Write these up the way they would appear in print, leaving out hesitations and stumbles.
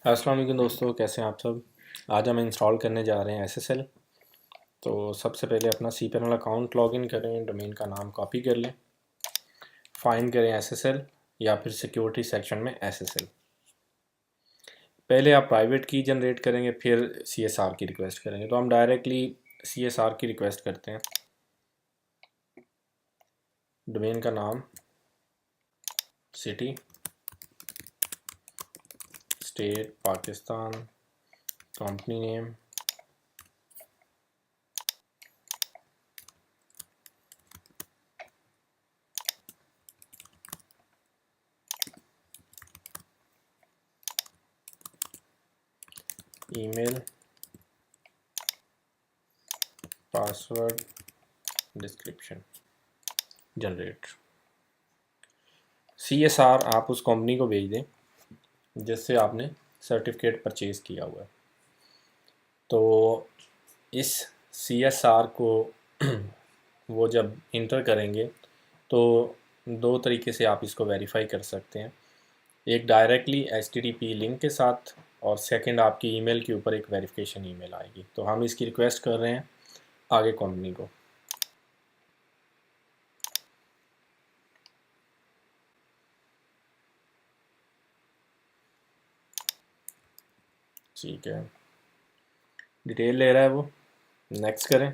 अस्सलाम वालेकुम दोस्तों, कैसे हैं आप सब। आज हम इंस्टॉल करने जा रहे हैं एसएसएल। तो सबसे पहले अपना cPanel अकाउंट लॉगिन करें, डोमेन का नाम कॉपी कर लें, फाइंड करें एसएसएल या फिर सिक्योरिटी सेक्शन में एसएसएल। पहले आप प्राइवेट की जनरेट करेंगे, फिर सीएसआर की रिक्वेस्ट करेंगे। तो हम डायरेक्टली सीएसआर की रिक्वेस्ट करते हैं। डोमेन का नाम, city, state Pakistan, company name, email, password, description, generate. CSR आप उस कंपनी को भेज दें जिससे आपने सर्टिफिकेट परचेज़ किया हुआ है। तो इस सीएसआर को वो जब इंटर करेंगे तो दो तरीके से आप इसको वेरीफाई कर सकते हैं। एक डायरेक्टली HTTP लिंक के साथ, और सेकंड आपकी ईमेल के ऊपर एक वेरिफिकेशन ईमेल आएगी। तो हम इसकी रिक्वेस्ट कर रहे हैं आगे कंपनी को। ठीक है, डिटेल ले रहा है वो। नेक्स्ट करें।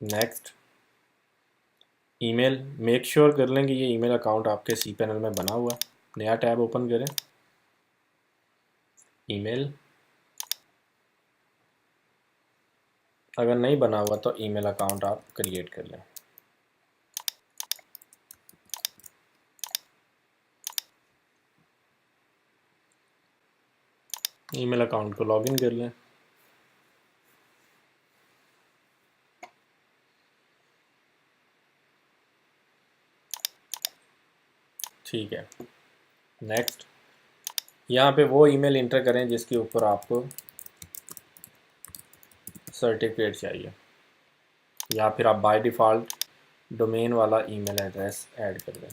नेक्स्ट, ईमेल, मेक श्योर कर लें कि ये ईमेल अकाउंट आपके cPanel में बना हुआ है। नया टैब ओपन करें, ईमेल। अगर नहीं बना हुआ तो ईमेल अकाउंट आप क्रिएट कर लें। ईमेल अकाउंट को लॉगिन कर लें। ठीक है, नेक्स्ट। यहाँ पे वो ईमेल इंटर करें जिसके ऊपर आपको सर्टिफिकेट चाहिए, या फिर आप बाय डिफ़ॉल्ट डोमेन वाला ईमेल एड्रेस ऐड कर दें।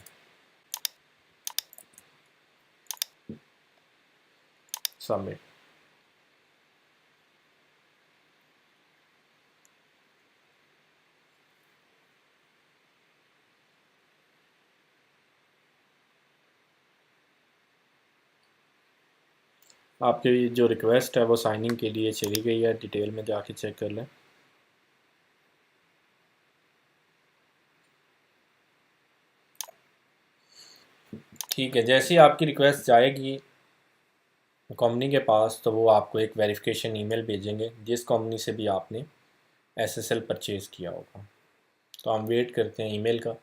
सबमिट। आपकी जो रिक्वेस्ट है वो साइनिंग के लिए चली गई है, डिटेल में जाके चेक कर लें। ठीक है, जैसे ही आपकी रिक्वेस्ट जाएगी कंपनी के पास तो वो आपको एक वेरिफिकेशन ईमेल भेजेंगे जिस कंपनी से भी आपने एसएसएल परचेज़ किया होगा। तो हम वेट करते हैं ईमेल का।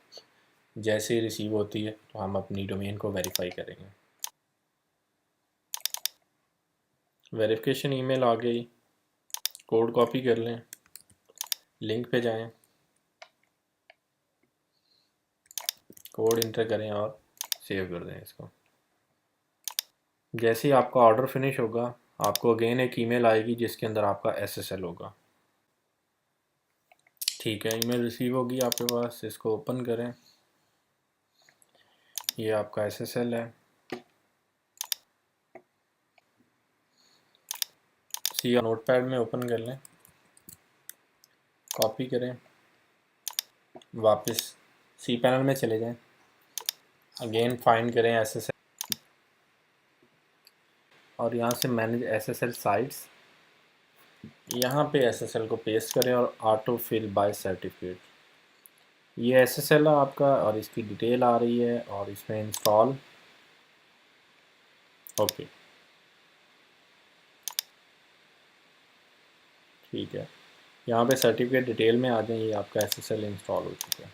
जैसे ही रिसीव होती है तो हम अपनी डोमेन को वेरीफाई करेंगे। वेरिफिकेशन ईमेल आ गई, कोड कॉपी कर लें, लिंक पे जाएं, कोड इंटर करें और सेव कर दें इसको। जैसे ही आपका ऑर्डर फिनिश होगा आपको अगेन एक ईमेल आएगी जिसके अंदर आपका एसएसएल होगा। ठीक है, ईमेल रिसीव होगी आपके पास, इसको ओपन करें। ये आपका एसएसएल है। सी नोटपैड में ओपन कर लें, कॉपी करें, वापस cPanel में चले जाएं, अगेन फाइंड करें एसएसएल और यहाँ से मैनेज एसएसएल साइट्स, यहाँ पे एसएसएल को पेस्ट करें और ऑटो फिल बाय सर्टिफिकेट। ये एसएसएल है आपका और इसकी डिटेल आ रही है और इसमें इंस्टॉल। ओके, ठीक है, यहाँ पे सर्टिफिकेट डिटेल में आ जाए, ये आपका एसएसएल इंस्टॉल हो चुका है।